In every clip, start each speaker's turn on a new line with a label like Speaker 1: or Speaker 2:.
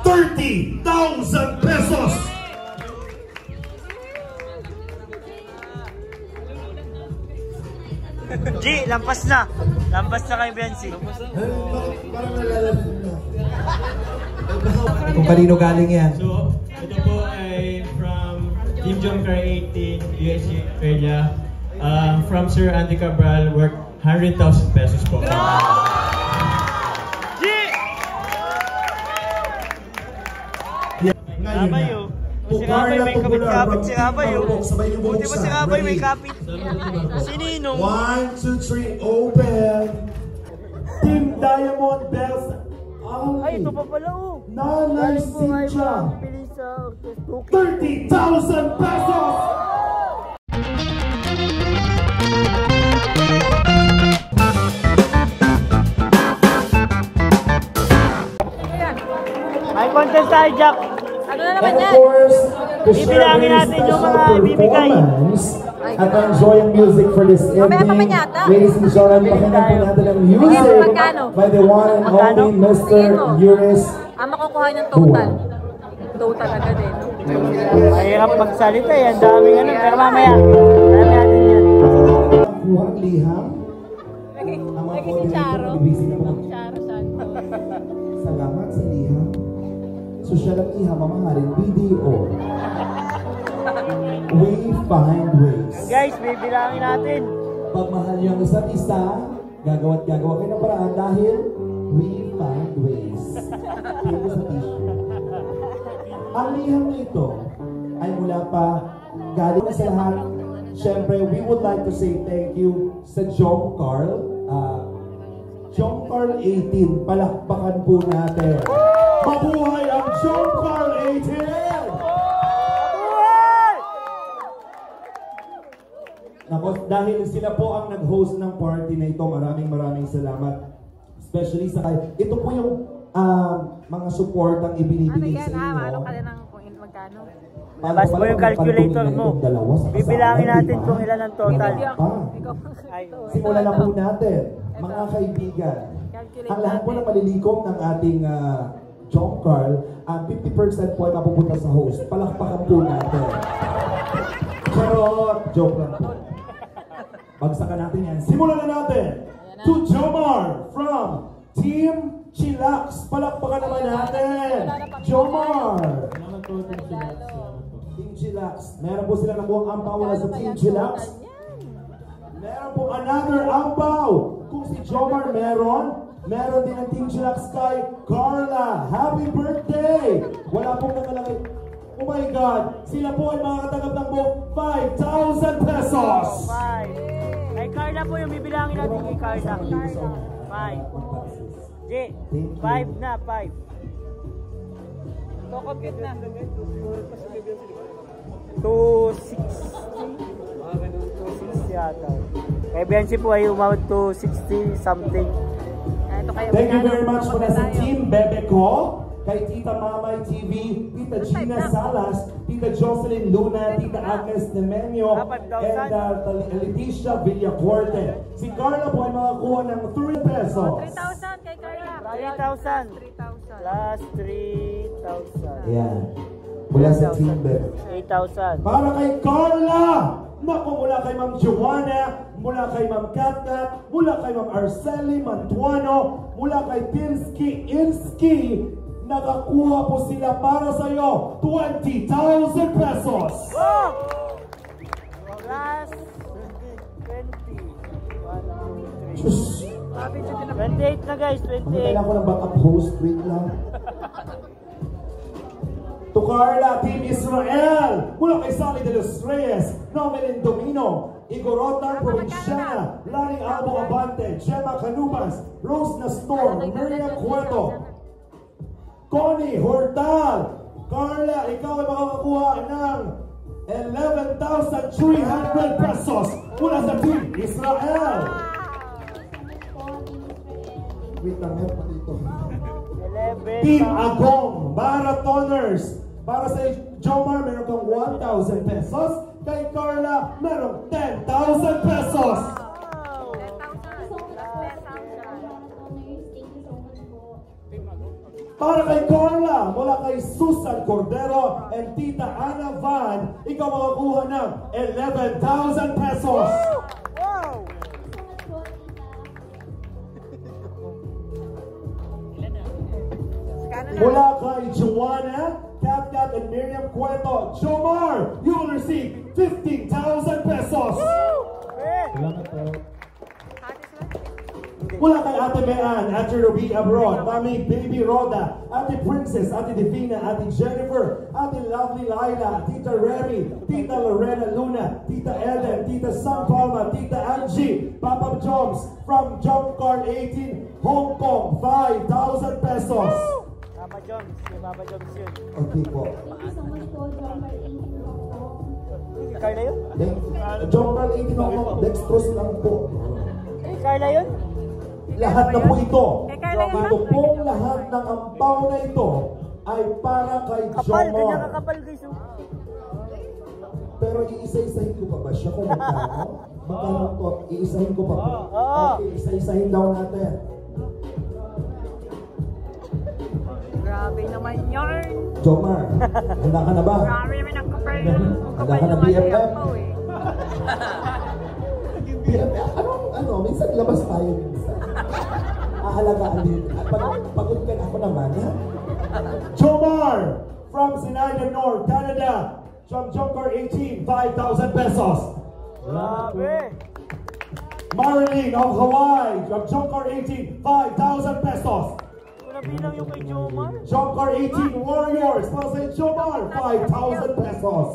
Speaker 1: 30,000 pesos.
Speaker 2: G, lampas na. Lampas na kay Bensi.
Speaker 1: Parang nalalasing na.
Speaker 3: Kung kanino galing yan?
Speaker 4: So, ito po ay from Team Joker 18, USG area. From Sir Andy Cabral, worth 100,000 pesos po.
Speaker 2: G! Rabayo. Si Rabay may kapit-kapit si Rabayo. Buti ba si Rabay may kapit? Sininong?
Speaker 1: 1, 2, 3, open. Team Diamond Bells.
Speaker 2: Ay, ito pa pala oh.
Speaker 1: Nanay Sincha. 30,000 pesos!
Speaker 2: May contest tayo, Jack.
Speaker 5: Ano na naman yan?
Speaker 2: Ibilangin natin yung mga ibibigay.
Speaker 1: At enjoy ang music for this evening. Ladies and gentlemen, pakinggan po natin ang music by the one and only Mr. Yuris.
Speaker 5: Ang makukuha ng total. Total agad eh.
Speaker 2: Mahirap magsalita eh. Ang daming ano. Pero mamaya. Alam natin yan.
Speaker 1: Kuha ang liham.
Speaker 5: Lagi si Charo. Charo saan?
Speaker 1: Salamat sa liham. Sosyal ang iham, mamahalin video. We find ways.
Speaker 2: Guys, bibilangin natin.
Speaker 1: Pagmahal niyo ang isa't isa, gagawa kayo ng paraan dahil we find ways. Ito sa tissue. Ang liham na ito ay mula pa galing sa lahat. Siyempre, we would like to say thank you sa John Carl. John Carl 18, palakpakan po natin. Mabuhay ang John Carl 18! Nako, dahil sila po ang nag-host ng party na ito, maraming salamat. Especially sa kayo. Ito po yung mga support ang ibinibigay sa inyo.
Speaker 5: Ano ka rin ng kung magkano?
Speaker 2: Labas mo yung calculator mo. Bibilangin natin kung ilan ang total.
Speaker 1: Simulan na po natin, mga kaibigan. Ang lahat po na malilikom ng ating John Carl, ang 50% po ay mapupunta sa host. Palakpakan po natin. Charot! Joke lang po. Bagsakan natin yan. Simulan na natin. To Jomar from Team Chillax. Palakpakan naman natin. Jomar! Team Chillax. Meron po sila nakuha ang ampaw sa Team Chillax. Meron po another ampaw. Kung si Jomar meron din ang Team Chillax kay Carla. Happy birthday! Wala pong nakalagay. Oh my God! Sila po ay makakatanggap ng buong 5,000 pesos!
Speaker 2: 5. Kay Carla po yung bibilangin natin kay Carla. 5. J, 5 na, 5.
Speaker 5: Compute na.
Speaker 2: 260. 260 yata. Kay Bensi po ay umawad to 60 something.
Speaker 1: Thank you very much po na sa Team Bebe ko, kay Tita Mamay TV, Tita Gina Salas, Tita Jocelyn Luna, Tita Agnes Nemenyo, and Leticia Villacorte. Si Carla po ay makakuha ng 3 pesos.
Speaker 5: 3,000 kay Carla.
Speaker 2: 3,000. Plus 3,000.
Speaker 1: Ayan. Mula sa Team Bebe.
Speaker 2: 8,000.
Speaker 1: Para kay Carla! Naku, mula kay Ma'am Joanna, mula kay Ma'am Katkat, mula kay Ma'am Arceli Mantuano, mula kay Pinsky Inski, nakakuha po sila para sa iyo 20,000 pesos!
Speaker 2: Wow! Plus 20. 1, 2, 3. 28 na guys, 28.
Speaker 1: Kailangan ko ng backup host, wait lang. To Carla, Team Israel, mula kay Sally de los Reyes, Nomelin Domino, Igorotang Provinciana, Laring Albo Abante, Gemma Canubas, Rose Nastor, Miriam Cueto, Connie Hortal. Carla, ikaw ay makakakuha ng 11,300 pesos mula sa Team Israel. Wait lang, meron pa dito. Team Agong, Marathoners. Para sa Jomar, meron kang 1,000 pesos. Kay Carla, meron 10,000 pesos. Para kay Carla, mula Cordero and Tita Ana Van, ikaw makakuha ng 11,000 pesos.
Speaker 2: Wow!
Speaker 1: Mula kay Joanna, Kat and Miriam Cueto, Jomar, you will receive 15,000 pesos.
Speaker 4: Salamat po.
Speaker 1: Mula kay Ate Mean, Ate Ruby Abron, Mami Baby Roda, Ate Princess, Ate Divina, Ate Jennifer, Ate Lovely Laila, Tita Remy, Tita Lorena Luna, Tita Eden, Tita Sam Palma, Tita Angie, Papa Joms from Jump Card 18, Hong Kong, 5,000 pesos.
Speaker 2: Papa Jones, si Papa Jones yun.
Speaker 1: Okay po.
Speaker 3: Thank you so much po, John Bar 18 Hong Kong.
Speaker 2: Carla yun?
Speaker 1: Jump Card 18 Hong Kong, dextrose lang po.
Speaker 2: Carla yun?
Speaker 1: Lahat na po ito.
Speaker 5: Carla yun?
Speaker 1: Ito pong lahat ng ampaw na ito ay para kay
Speaker 2: Kapal, ganyan
Speaker 1: Jomar.
Speaker 2: kakapal guys. Oh.
Speaker 1: Pero iisa-isahin ko pa ba siya kung magkano? Magkano to? Iisahin ko pa ba?
Speaker 2: Oo.
Speaker 1: Okay, isa-isahin daw natin.
Speaker 5: Grabe naman yarn.
Speaker 1: Jomar, handa ka na ba?
Speaker 5: Grabe naman ang kapal.
Speaker 1: Handa ka na BFF?
Speaker 5: eh.
Speaker 1: BFF? Ano? Minsan labas tayo minsan. Aalagaan din. At pagod ka na ako naman, ha? Jomar from Sinaida North, Canada. From Jumper 18, 5,000 pesos.
Speaker 2: Grabe.
Speaker 1: Marilyn of Hawaii, from Jumper 18, 5,000 pesos.
Speaker 2: Wala bilang yung kay Jomar.
Speaker 1: Jumper 18 Warriors, para sa Jomar, 5,000 pesos.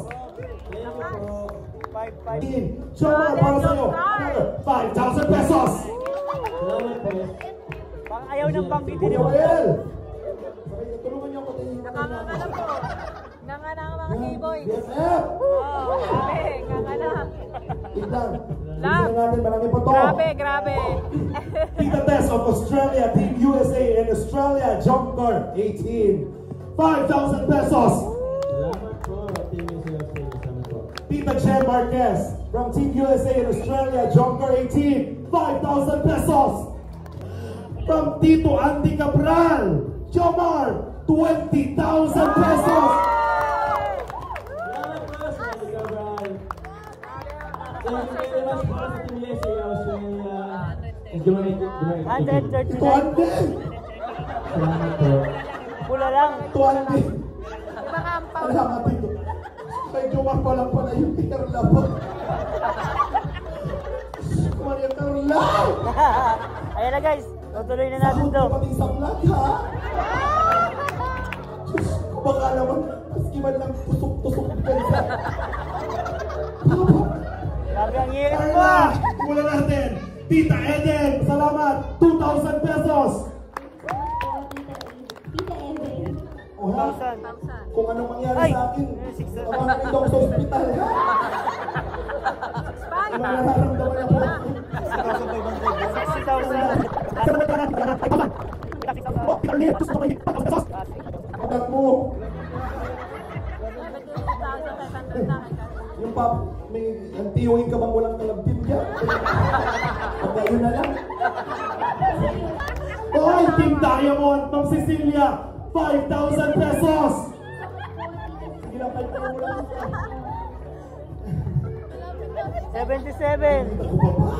Speaker 2: 5-5.
Speaker 1: Jomar, para sa iyo, another 5,000 pesos.
Speaker 2: Bang ayaw ng banggitin
Speaker 1: Kuya
Speaker 2: yung
Speaker 1: Wael, tulungan niyo ako tayo.
Speaker 5: Nakanganga po. Nganga ang mga K-boy.
Speaker 1: BFF!
Speaker 5: Oh, grabe. Nganga.
Speaker 1: Tignan.
Speaker 5: Love.
Speaker 1: Tignan natin, marami pa to.
Speaker 5: Grabe, grabe.
Speaker 1: Tita Tess of Australia, Team USA in Australia, Jumper 18, 5,000 pesos.
Speaker 4: Salamat po, Team USA. Salamat po.
Speaker 1: Tita Jen Marquez from Team USA in Australia, Jumper 18, 5,000 pesos. From Tito Andy Cabral, Jomar, 20,000 pesos.
Speaker 4: Salamat po sa Cabral. Thank you very much po sa Team USA Australia. And Jamaica.
Speaker 1: Ito Andy.
Speaker 4: Salamat po.
Speaker 2: pula lang.
Speaker 1: Ito Andy.
Speaker 5: Mga ampaw.
Speaker 1: Salamat dito. Kay Jomar pa lang pala yung Peter Labot. Maria Carla.
Speaker 2: Ayan na guys. Tutuloy na natin to.
Speaker 1: Pati sa vlog, ha? Diyos ko, baka naman, maski man lang tusok-tusok ka sa...
Speaker 2: Grabe ang hirit mo.
Speaker 1: Carla, mula natin. Tita Eden, salamat. 2,000 pesos.
Speaker 3: Tita Eden.
Speaker 1: O ha?
Speaker 2: 1,000.
Speaker 1: Kung anong mangyari
Speaker 2: Ay!
Speaker 1: sa akin,
Speaker 2: 6,000.
Speaker 1: tawagan ito ako sa ospital, ha? Kung may nararamdaman ako.
Speaker 2: 60,000.
Speaker 1: Anak mo. Yung pap, may antiyuhin ka bang walang kalabtin dyan? Pagka yun na lang. Hoy, Team Diamond, Ma'am Cecilia, 5,000 pesos! Sige lang, 5,000 lang.
Speaker 2: 77.
Speaker 1: Ako pa ba?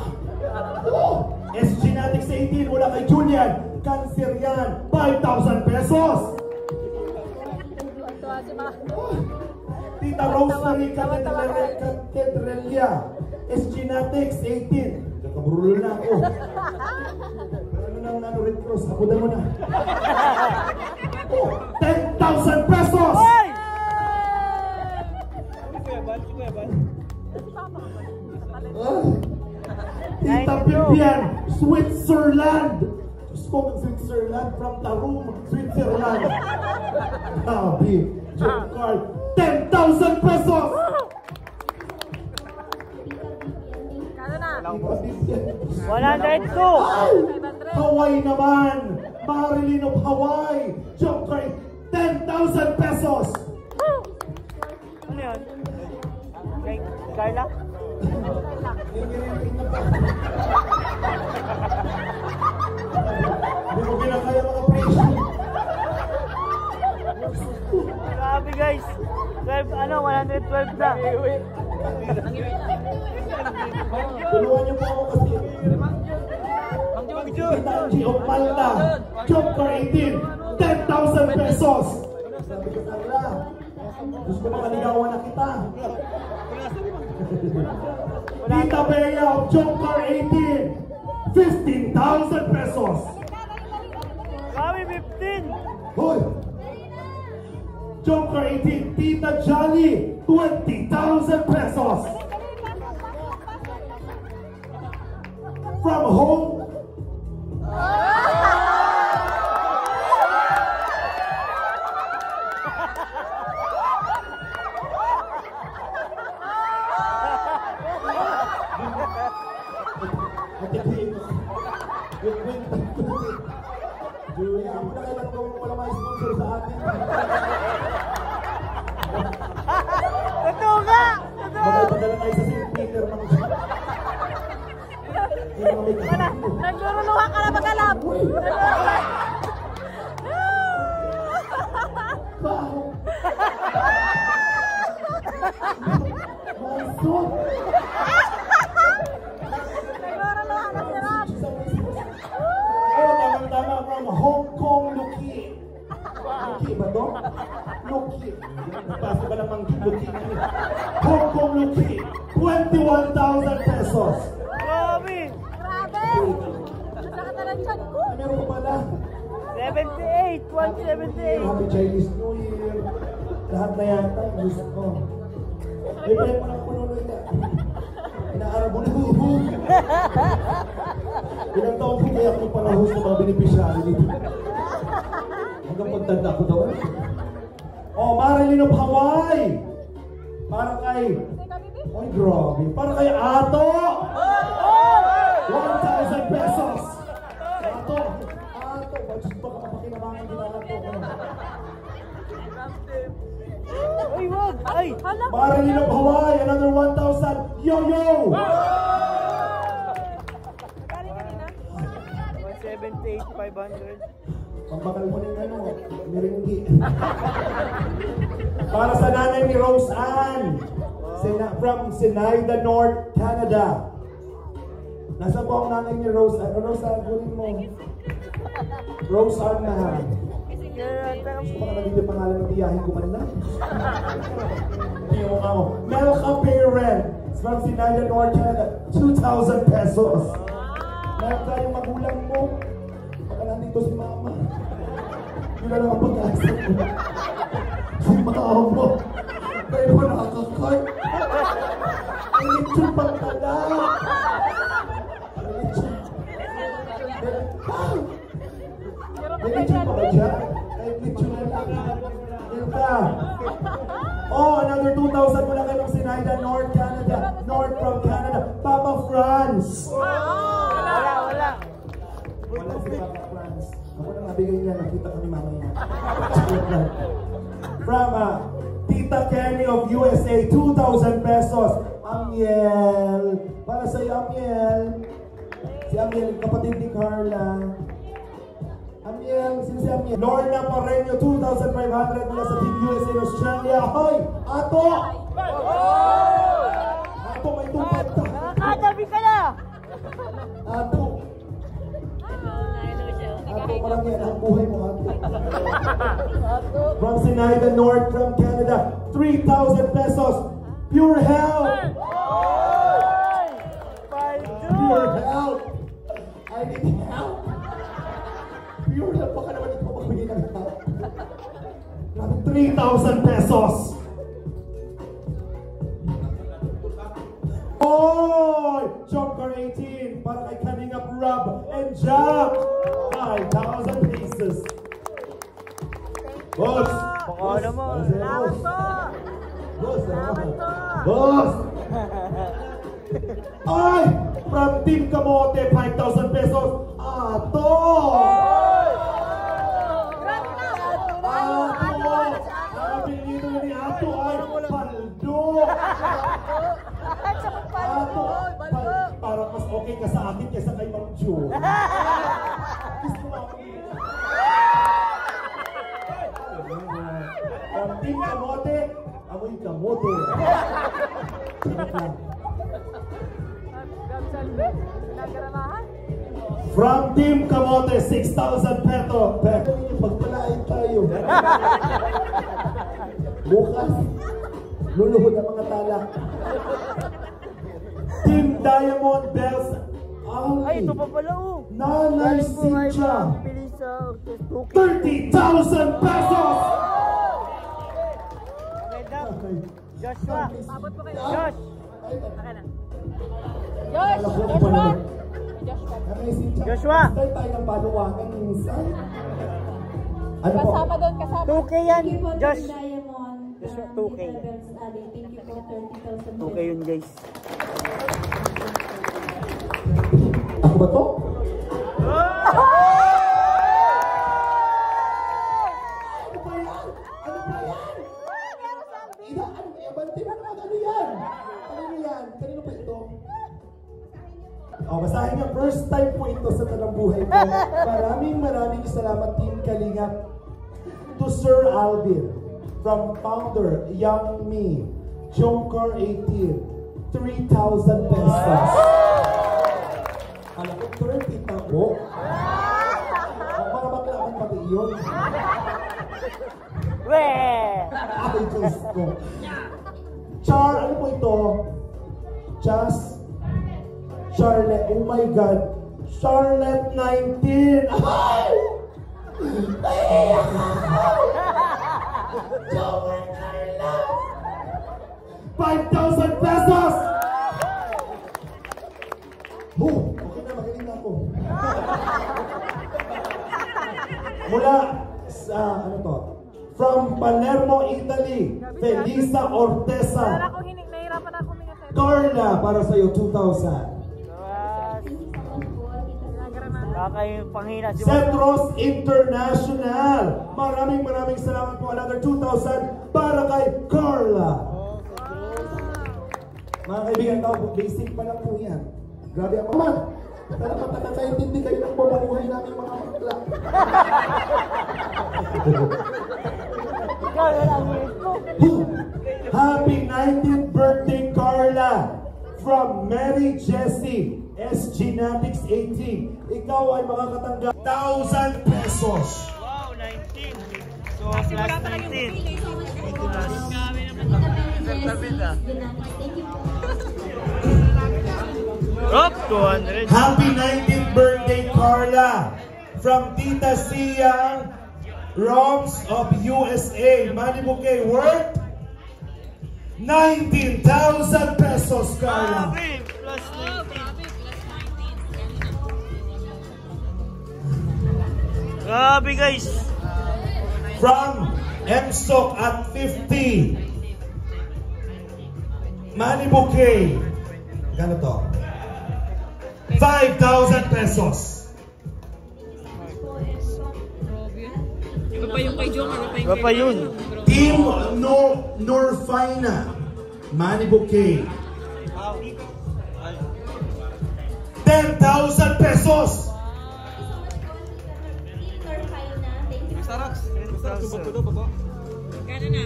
Speaker 1: Oh, SG Natix 18, wala kay Julian. Cancer yan, 5,000 pesos! Tita Rosemary Catedralia, SG Natix 18. Nakaburulo na ako. Pero ano Red Cross, abudan mo na. Oh, 10,000 pesos!
Speaker 2: Hoy!
Speaker 1: Tita Pipian, Switzerland! Diyos ko, Switzerland from Tarum, Switzerland. Grabe, joke card, 10,000 pesos!
Speaker 5: Kano na?
Speaker 1: Tita Pipian.
Speaker 2: 102.
Speaker 1: Ay! Hawaii naman! Marilyn of Hawaii! Joke card, 10,000 pesos!
Speaker 2: Ano yun? Kay Carla?
Speaker 1: Hindi ko kinakaya mga presyo.
Speaker 2: Grabe guys. 112 na.
Speaker 1: Tulungan niyo po ako kasi. Tanji of Malta, Joker 18, 10,000 pesos. Sabi ko talaga, gusto ko makaligawan na kita. Tita Bea of Joker 18, 15,000 pesos.
Speaker 2: Grabe, 15.
Speaker 1: Hoy! Joker 18, Tita Jolly, 20,000 pesos. From home. Julia, ako na kailan gawin wala mga sponsor sa atin.
Speaker 2: Totoo nga!
Speaker 1: Magpapadala tayo sa St. Peter ng
Speaker 5: Naglululuha ka na magalap.
Speaker 1: Maso!
Speaker 5: Naglululuha na si Rob.
Speaker 1: Oh, tama-tama from Hong Kong, Luki. Luki ba to? Luki. Nagpasa ba namang Luki? Hong Kong, Luki. 21,000 pesos.
Speaker 2: Grabe!
Speaker 5: Grabe. Nasakit na lang dyan ko.
Speaker 1: Meron pa pala.
Speaker 2: 78, 178.
Speaker 1: Happy Chinese New Year. Lahat na yata. Gusto ko. May pala pa lang pununoy na. Inaarabo na huhug. Ilang taon po kaya ako palahos ng mga beneficiary dito. Hanggang pagtanda ko daw. Oh, Marilyn of Hawaii. Para kay... Ay, grabe. Para kay Ato. 1,000 pesos. Ato. Ato. Baka mapakinabangan din ang Ato.
Speaker 2: Uy, wag! Ay!
Speaker 1: Marilyn of Hawaii. Another 1,000. Yo-yo.
Speaker 2: 178, 500.
Speaker 1: Pambakal mo ng ano, merengue. Para sa nanay ni Rose Ann. From Sinaida, North Canada. Nasa po ang nanay ni Rose Ann. Rose Ann, kunin mo. Rose Ann na. Gusto ba ka naging yung pangalan ng biyahin ko man lang? Hindi mo ako. Melka Parent. From Sinaida, North Canada. 2,000 pesos. Melka, yung magulang mo. Baka nandito si mama. Yun na lang ang pag-asa ko. Si mama. Kaya mo nakakakay. Ang litsyon pang tala. Ang litsyon. May litsyon pa ba dyan? Ay, litsyon na lang. Melka. Oh, another 2,000 mula kayo ng Sinaida, North Canada. North from Canada. Papa Franz.
Speaker 2: Wala.
Speaker 1: Wala si Papa Franz. Ako na nabigay niya, nakita ko ni mama niya. From Tita Kenny of USA, 2,000 pesos. Amiel. Para sa iyo, Amiel. Si Amiel, kapatid ni Carla. Amiel, sino si Amiel? Lorna Pareño, 2,500 mula sa Team USA in Australia. Hoy! Ato! Ato, may tupad ka.
Speaker 2: Nakakatabi ka na!
Speaker 1: Ato! Ato, parang yan ang buhay mo, Ato. From Sinaida, North from Canada, 3,000 pesos. Pure health! Pure health! I need help! Pure health, baka naman ito magbigay ng help. Grabe, 3,000 pesos! Oy! Joker 18 para kay Kaningap Rob and Jack! 5,000 pieces! Boss!
Speaker 2: Baka naman.
Speaker 5: Salamat po.
Speaker 1: Boss!
Speaker 5: Salamat po.
Speaker 1: Boss! Ay! From Team Kamote, 5,000 pesos! Ato!
Speaker 5: Grabe na.
Speaker 1: Ato! Ang apelido ni Ato ay Paldo! Ato! Parang mas okay ka sa akin kaysa kay Ma'am Jo. Gusto mo ako. From Team Kamote, amoy kamote. Sarap lang. From Team Kamote, 6,000 peso. Pero pagpalain tayo. Bukas, luluhod ang mga tala. Team Diamond Bells.
Speaker 2: Ay, ito pa pala oh.
Speaker 1: Nanay Cynthia. 30,000 pesos!
Speaker 2: Joshua.
Speaker 5: Abot po kayo.
Speaker 2: Josh.
Speaker 5: Akin na.
Speaker 2: Joshua.
Speaker 1: Start tayo ng paluwagan minsan. Ano po?
Speaker 3: Kasama doon, kasama.
Speaker 2: 2K yan,
Speaker 3: Thank you po,
Speaker 2: Josh.
Speaker 3: Team Diamond.
Speaker 2: Joshua, 2K.
Speaker 3: Thank you po, 30,000.
Speaker 2: 2K yun guys.
Speaker 1: Ako ba to? Ano ba yan? Ano ba yan? Ina, ano ba yan? Banti mo naman, ano yan? Ano yan? Kanino pa ito? Basahin niyo. First time po ito sa tanang buhay ko. Maraming salamat, Team Kalingap. To Sir Alvin, from founder, Young Me, Jomcar 18, 3,000 pesos. Alam ko, 30 tao. Mga baklaman pati yun.
Speaker 2: Weh!
Speaker 1: Ay, Diyos ko. Char, ano po ito? Charlotte, oh my God. Charlotte 19. Ay! Naiiyak ako! Joker Carla! 5,000 pesos! Oh, okay na, magaling na ako. Mula sa, ano to? From Palermo, Italy, Felisa Ortesa.
Speaker 5: Para kung nahirapan ako mga kayo.
Speaker 1: Carla, para sa'yo, 2,000.
Speaker 2: Kakay panghina si
Speaker 1: Cetros International. Maraming salamat po. Another 2,000 para kay Carla. Mga kaibigan, basic pa lang po yan. Grabe ako man. Pero nakakaintindi kayo ng bumabuhay namin mga makla. Happy 19th birthday, Carla! From Mary Jessie, SGnatics 18. Ikaw ay makakatanggap 1,000 pesos.
Speaker 2: Wow, 19. So, plus 19. Up, 200.
Speaker 1: Happy 19th birthday, Carla! From Tita Sia Roms of USA, Manibuque, worth 19,000 pesos, Carla.
Speaker 2: Grabe, plus 19. Grabe guys.
Speaker 1: From MSOC at 50, Manibuque. Gano to? 5,000 pesos.
Speaker 5: Iba pa yung kay Jomar,
Speaker 2: Iba pa yun.
Speaker 1: Team Norfina, Manibuque. 10,000 pesos.
Speaker 5: Kano na?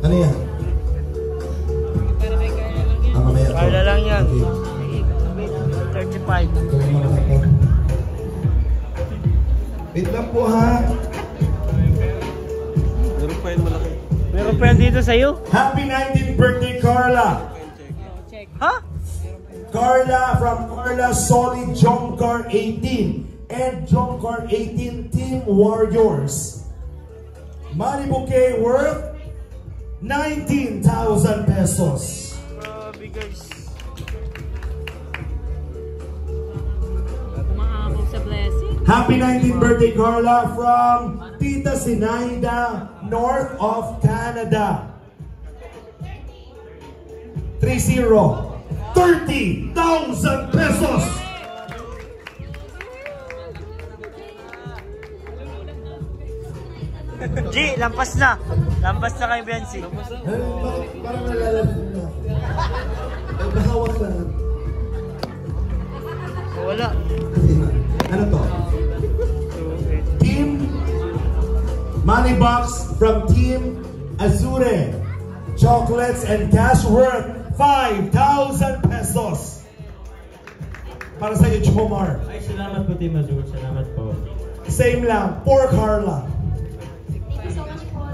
Speaker 1: Ano yan?
Speaker 5: Para kay Carla lang yan.
Speaker 1: Mamaya to.
Speaker 2: Carla lang yan.
Speaker 1: Okay.
Speaker 2: 35.
Speaker 1: Wait lang po ha.
Speaker 2: Meron pa yan dito sa'yo?
Speaker 1: Happy 19th birthday, Carla.
Speaker 5: Check.
Speaker 2: Ha?
Speaker 1: Carla from Carla Solid Jomcar 18 and Jomcar 18 Team Warriors. Manibuque worth 19,000 pesos.
Speaker 2: Grabe guys.
Speaker 5: Kumahabog sa blessing.
Speaker 1: Happy 19th birthday, Carla from Tita Sinaida, north of Canada. 30,000 pesos.
Speaker 2: G, lampas na. Lampas na kay Bensi.
Speaker 1: Parang nalalasing na. Ay, bahawak na.
Speaker 2: Wala.
Speaker 1: Ano to? Team Money box from Team Azure. Chocolates and cash worth 5,000 pesos. Para sa iyo, Jomar.
Speaker 4: Ay, salamat po, Team Azul. Salamat po.
Speaker 1: Same lang, for Carla.
Speaker 3: Thank you so much po.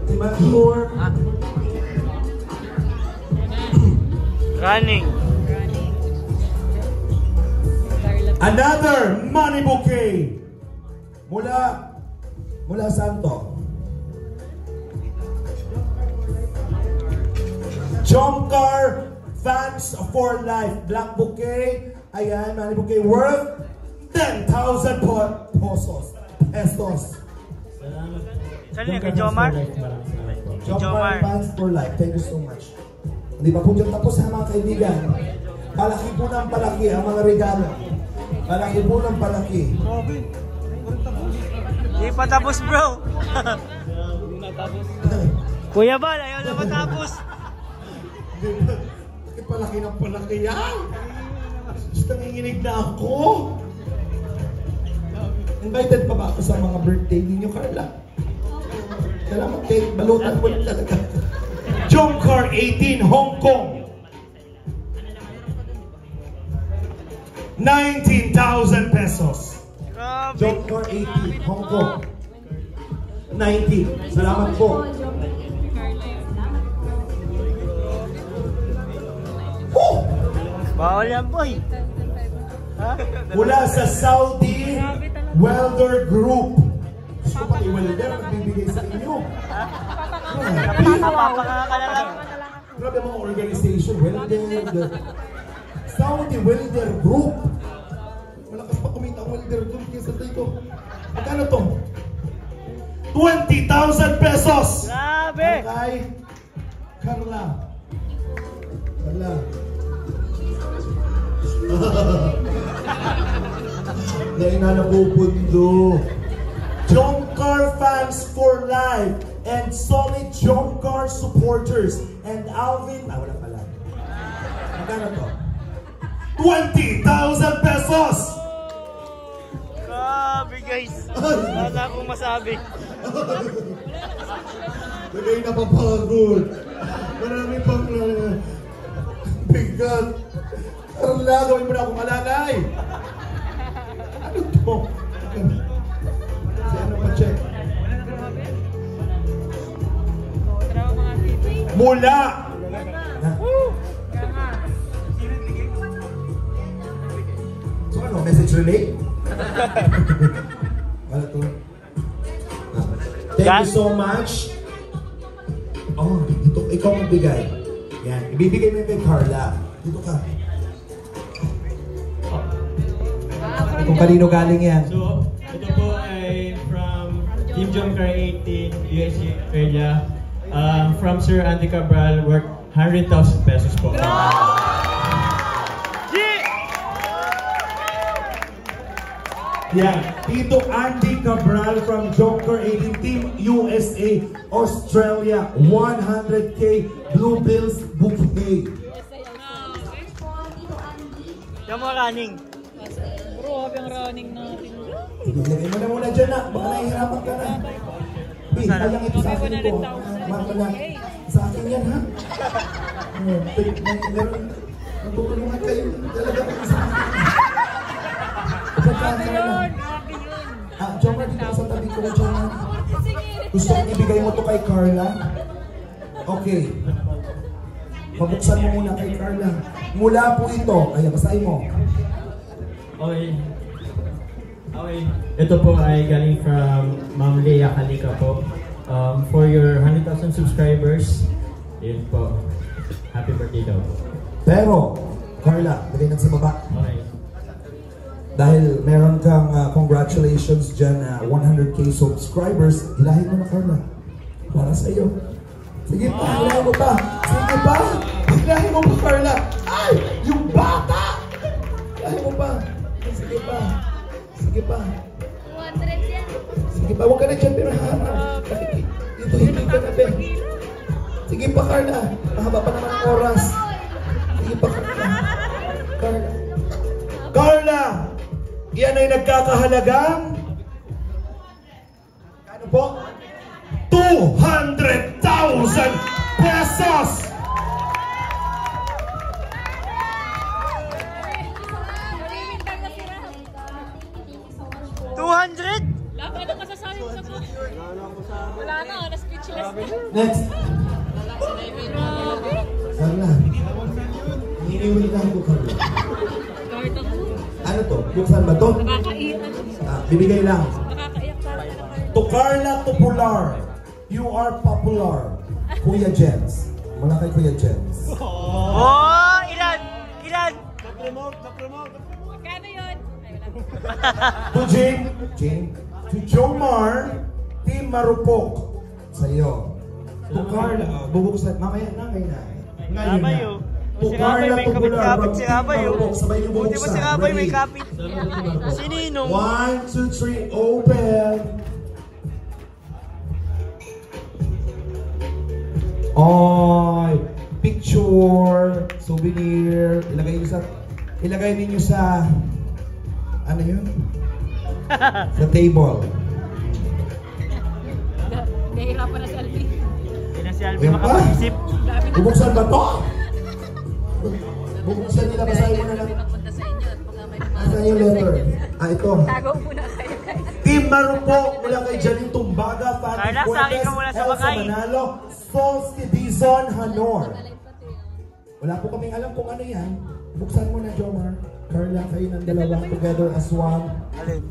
Speaker 1: Team Azure.
Speaker 2: Running.
Speaker 1: Another money bouquet. Mula saan to? Jomcar Fans for Life. Black bouquet. Ayan, money bouquet worth 10,000 pesos.
Speaker 4: Salamat.
Speaker 2: Saan yun? Kay Jomar?
Speaker 1: Jomcar Fans for Life. Thank you so much. Hindi pa po dyan tapos ha mga kaibigan. Palaki po ng palaki ang mga regalo. Palaki po ng palaki.
Speaker 2: Hindi pa tapos, bro. Kuya Bal, ayaw na matapos.
Speaker 1: Palaki ng palaki yan. Gusto nanginginig na ako. Invited pa ba ako sa mga birthday ninyo, Carla? Salamat kay balutan mo lang talaga. Jomcar 18, Hong Kong. 19,000 pesos.
Speaker 2: Grabe.
Speaker 1: Jomcar 18, Hong Kong. 19. Salamat po. Oh!
Speaker 2: Bawal yan, boy. Ha?
Speaker 1: Mula sa Saudi Welder Group. Gusto pa kay Welder, nagbibigay sa inyo.
Speaker 2: Napapanga ka na lang.
Speaker 1: Grabe mga organization, Welder. Saudi Welder Group. Malakas pa kumita ang Welder Group kaysa dito. Magkano to? 20,000 pesos!
Speaker 2: Grabe!
Speaker 1: Kay Carla. Carla. Dahil na napupundo. Jomcar Fans for Life and solid Jomcar supporters and Alvin. Wala pala. Magkano to? 20,000 pesos!
Speaker 2: Grabe, guys. Wala na akong masabi.
Speaker 1: Lagay na papagod. Marami pang bigat. Carla, gawin mo na akong alalay. Ano to? Si ano pa check? Mula! So ano, message relay? Wala to. Thank you so much. Oh, dito, ikaw magbigay. Yan, ibibigay mo yung kay Carla. Dito ka. Kung kanino galing yan.
Speaker 4: So, ito po ay from Team Jomcar 18, USG Australia. From Sir Andy Cabral, worth 100,000 pesos po.
Speaker 1: Yan, Tito Andy Cabral from Jomcar 18 Team USA Australia, 100K Blue Bills bouquet.
Speaker 2: Yung mga running.
Speaker 5: Bro, yung running natin.
Speaker 1: Ilagay mo na muna dyan na, baka nahihirapan ka na. B, alang ito sa akin ito. Marka na. Sa akin yan ha. Meron, magtutulungan kayo. Talaga sa akin.
Speaker 5: Grabe yun! Grabe yun!
Speaker 1: Jomar, dito sa tabi ko na Jomar. Gusto kong ibigay mo to kay Carla? Okay. Pabuksan mo muna kay Carla. Mula po ito. Kaya basahin mo.
Speaker 4: Okay. Okay. Ito po ay galing from Ma'am Leia Kalika po. For your 100,000 subscribers, yun po. Happy birthday daw.
Speaker 1: Pero, Carla, dali nang sa baba.
Speaker 4: Okay.
Speaker 1: Dahil meron kang congratulations dyan na 100K subscribers, hilahin mo na Carla. Para sa iyo. Sige pa, hilahin mo pa. Sige pa. Hilahin mo pa Carla. Ay, yung bata! Hilahin mo pa. Sige pa. Sige pa.
Speaker 3: 200 yan.
Speaker 1: Sige pa, huwag ka na dyan, pero harap. Dito, hindi ka na, Ben. Sige pa, Carla. Mahaba pa naman ang oras. Sige pa, Carla. Carla. Carla! Yan ay nagkakahalagang
Speaker 6: 200,000 pesos!
Speaker 5: Ano masasabi mo sa po? Wala na, na-speechless na.
Speaker 1: Next. Carla. Hiniwilihan ko, Carla.
Speaker 5: Kahit ako.
Speaker 1: Ano to? Buksan ba to?
Speaker 5: Nakakaiyak.
Speaker 1: Bibigay lang.
Speaker 5: Nakakaiyak ka.
Speaker 1: To Carla Popular. You are popular. Kuya Jens. Mula kay Kuya Jens.
Speaker 2: Oh, ilan?
Speaker 5: Magkano yun? Ay, wala.
Speaker 1: To Jane. To Jomar. Team Marupok. Sa iyo. To Carla. Bubuksan. Mamaya na. Ngayon
Speaker 2: Rabay,
Speaker 1: na.
Speaker 2: oh.
Speaker 1: To
Speaker 2: Si Rabay,
Speaker 1: Carla
Speaker 2: may
Speaker 1: Popular.
Speaker 2: kapit-kapit si Rabay, oh.
Speaker 1: Marupok. Sabay niyo
Speaker 2: Buti
Speaker 1: bubuksan.
Speaker 2: pa si Rabay, may
Speaker 1: Ready?
Speaker 2: kapit. Sininong?
Speaker 1: 1, 2, 3, open! Oy! Picture! Souvenir! Ilagay ninyo sa... Ano yun? Sa table.
Speaker 5: Nahihirapan na si Alvin.
Speaker 2: Hindi na si Alvin
Speaker 1: Ayan pa.
Speaker 2: makapag-isip.
Speaker 1: Bubuksan ba to? Bubuksan nila, basahin mo na lang.
Speaker 5: Magpunta sa inyo at mga may
Speaker 1: Asan yung letter? Ito.
Speaker 5: tago muna kayo guys.
Speaker 1: Team Marupok mula kay Janine Tumbaga, Fatty
Speaker 2: Carla, sali ka muna sa
Speaker 1: Elsa
Speaker 2: bakay.
Speaker 1: Manalo, Solsti Dizon Hanor. Wala po kaming alam kung ano yan. Buksan mo na, Jomar. Carla, kayo ng dalawa together as one.
Speaker 2: Alin?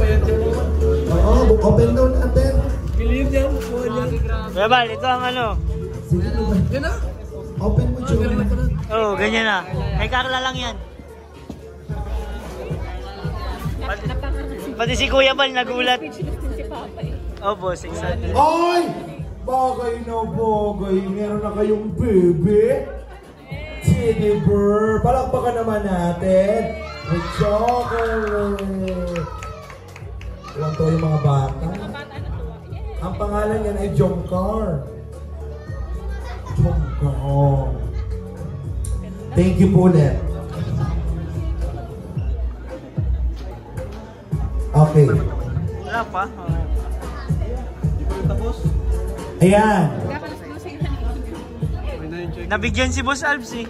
Speaker 1: Oo, open down natin.
Speaker 2: Rebal, ito ang ano.
Speaker 1: Sige, open mo, Jomar.
Speaker 2: Oh, ganyan na. Kay Carla lang yan. Pati si Kuya Bal nagulat.
Speaker 5: Speechless din si Papa eh.
Speaker 2: Oh, boss, exactly.
Speaker 1: Ay! Bagay na bagay. Meron na kayong bebe. Teddy bear. Palakpakan naman natin. May chocolate. Iwan to yung mga bata. Ang pangalan niyan ay Jomcar. Jomcar. Thank you po ulit. Okay.
Speaker 2: Wala pa.
Speaker 1: Ayan.
Speaker 2: Nabigyan si Boss Alves eh.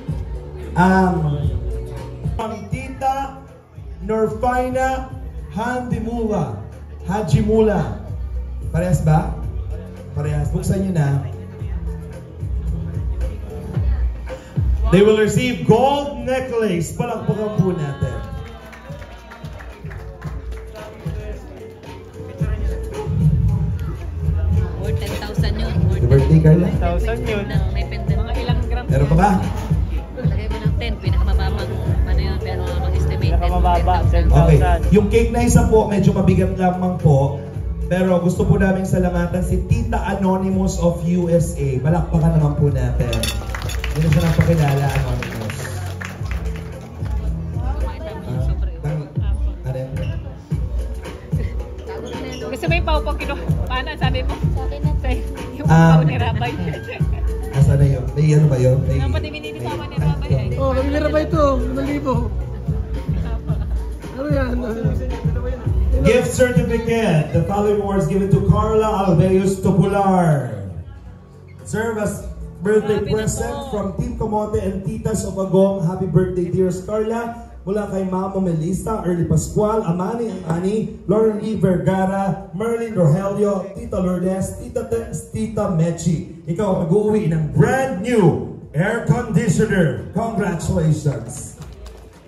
Speaker 1: Ang Tita Norfina Hajimula. Parehas ba? Parehas. Buksan nyo na. They will receive gold necklace. Palakpakan po natin.
Speaker 5: Worth 10,000 yun.
Speaker 1: Happy birthday, Carla.
Speaker 2: 1,000 yun.
Speaker 5: May pendant. Mga ilang gram.
Speaker 1: Meron pa ba?
Speaker 5: Lagay mo ng 10. Pinakamababang ano yun. Pero mag-estimate.
Speaker 2: Pinakamababa, 10,000.
Speaker 1: Okay. Yung cake na isa po, medyo mabigat lamang po. Pero gusto po namin salamatan si Tita Anonymous of USA. Palakpakan naman po natin. Hindi na siya napakilala, Anonymous.
Speaker 5: Gusto mo yung pau-pau kinuha? Paano? Sabi mo? Yung pau ni Rabay.
Speaker 1: Asa na yun? May ano ba yun? May...
Speaker 5: Dapat ibinisama ni Rabay ay.
Speaker 7: Oh, kami ni Rabay ito. 1,000. Ano yan?
Speaker 1: Gift certificate. The following awards given to Carla Alveus Popular. Serve as birthday present from Team Kamote and Titas of Agong. Happy birthday, dearest Carla. Mula kay Mama Melissa, Early Pascual, Amani Ani, Lauren E. Vergara, Merlin Rogelio, Tita Lourdes, Tita Tess, Tita Mechi. Ikaw mag-uwi ng brand new air conditioner. Congratulations!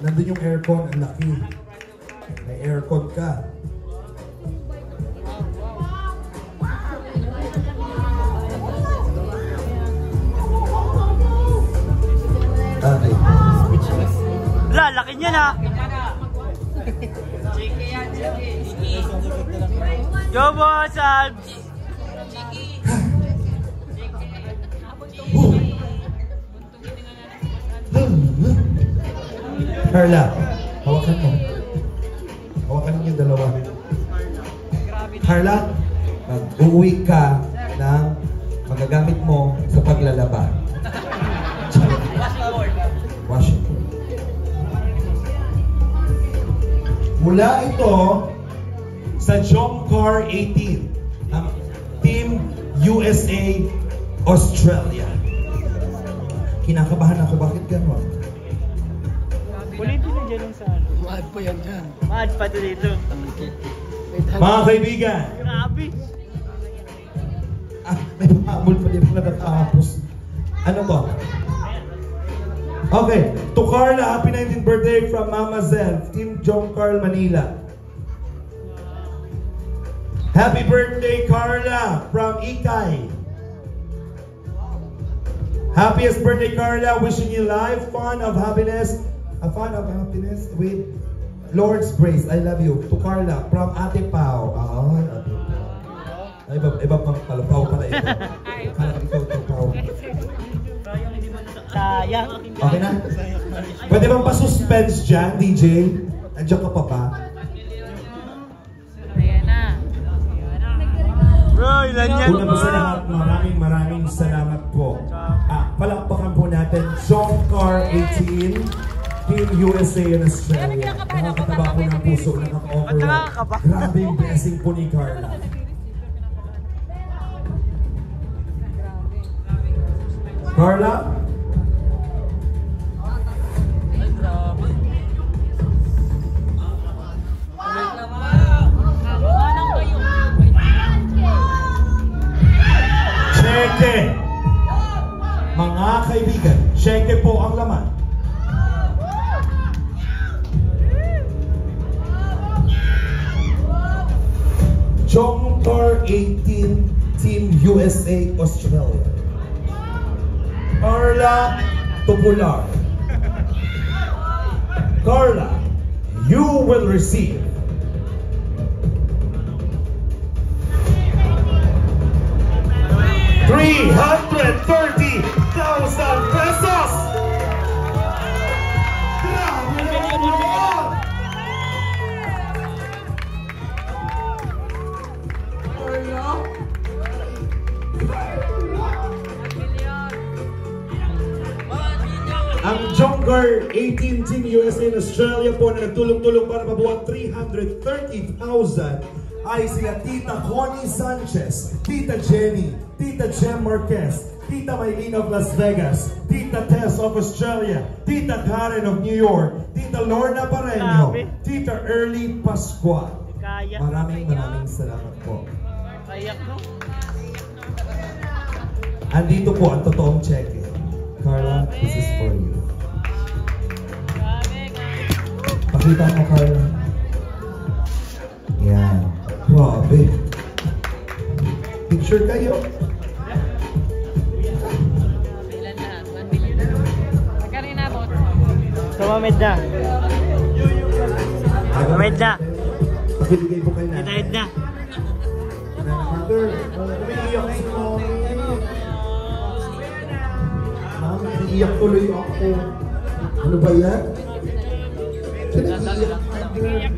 Speaker 1: Nandun yung aircon, ang laki. May aircon ka. Okay.
Speaker 2: Wala, laki niya na. Go, Boss Alves.
Speaker 1: Carla, hawakan mo. Hawakan niyo yung dalawa. Carla, uuwi ka ng magagamit mo sa paglalaba. Washing. Mula ito sa Jomcar 18, Team USA Australia. Kinakabahan ako, bakit gano'n?
Speaker 2: Ulitin na dyan yung sa ano.
Speaker 7: Maad pa yan dyan.
Speaker 2: Maad pa ito dito.
Speaker 1: Mga kaibigan,
Speaker 2: Grabe.
Speaker 1: may pahabol pa din pala natapos. Ano to? Okay, to Carla, happy 19th birthday from Mama Zen, Team Jomcar Manila. Happy birthday, Carla, from Ikay. Happiest birthday, Carla. Wishing you life, fun of happiness with Lord's grace. I love you. To Carla, from Ate Pao. Ay, iba pang palapaw pala ito. Kala ko ikaw, Ate Pao.
Speaker 2: Sayang.
Speaker 1: Okay na? Pwede bang pa-suspense dyan, DJ? Andiyan ka pa ba?
Speaker 5: Ayan na.
Speaker 2: Bro, ilan yan?
Speaker 1: Una po sa lahat, maraming salamat po. Palakpakan po natin, Jomcar 18, Team USA and Australia. Nakakataba po ng puso, nakaka-overall. Grabe yung blessing po ni Carla. Carla? Cheque! Mga kaibigan, cheque po ang laman. Jomcar 18, Team USA Australia. Carla Popular. Carla, you will receive $330,000 pesos! Grabe naman! Ang Jomcar 18 Team USA in Australia po na nagtulong-tulong para mabuhat 330,000 ay sila Tita Connie Sanchez, Tita Jenny, Tita Jem Marquez, Tita Maylene of Las Vegas, Tita Tess of Australia, Tita Karen of New York, Tita Lorna Pareño, Tita Early Pascual. Maraming salamat po.
Speaker 2: Kayak no?
Speaker 1: Andito po ang totoong cheque. Carla, this is for you. Pakita mo, Carla. Yan. Grabe. Picture kayo.
Speaker 5: Ilan na? 1 million na. Magkano inabot?
Speaker 2: Tumamid na. Tumamid na.
Speaker 1: Pakibigay po kayo na.
Speaker 2: Itahid na.
Speaker 1: Mother, umiiyak si Mommy. Mami, umiiyak tuloy ako. Ano ba yan? Nag-iiyak.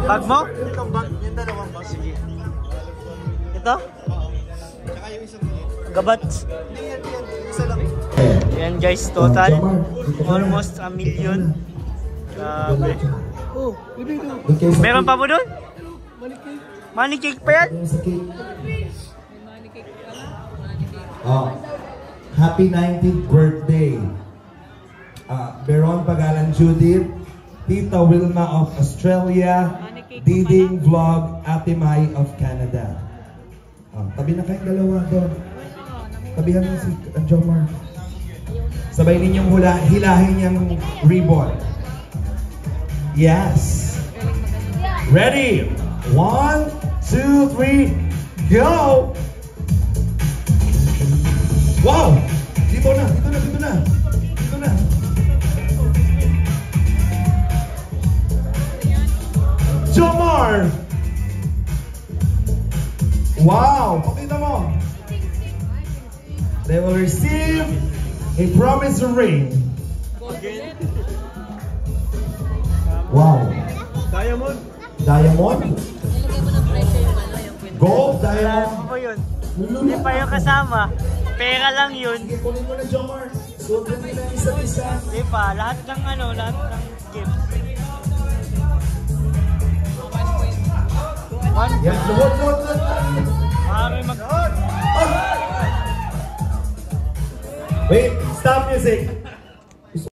Speaker 2: Bag mo? Itong bag, yung dalawang bag. Sige. Ito? Gabats. Yan guys, total. Almost 1 million. Grabe.
Speaker 7: Oh, bibig ko.
Speaker 2: Meron pa mo doon? Money cake pa yan?
Speaker 1: Oh, happy 19th birthday. Beron Pagalan Judith, Tita Wilma of Australia, Diding Vlog, Ate Mai of Canada. Tabi na kayong dalawa doon. Tabihan mo si Jomar. Sabay ninyong hilahin yung ribbon. Yes. Ready? 1, 2, 3, go! Wow! Dito na. Jomar! Wow! Pakita mo! They will receive a promise ring. Wow!
Speaker 2: Diamond.
Speaker 1: Gold,
Speaker 2: Wala
Speaker 1: diamond.
Speaker 2: mo yun. Hindi pa yung kasama. Pera lang yun.
Speaker 1: Sige, kunin mo na, Jomar. Suot mo nila isa't isa.
Speaker 2: Hindi pa. Lahat ng gift.
Speaker 1: Yan, luhod.
Speaker 2: Maaari mag...
Speaker 1: Wait, stop music.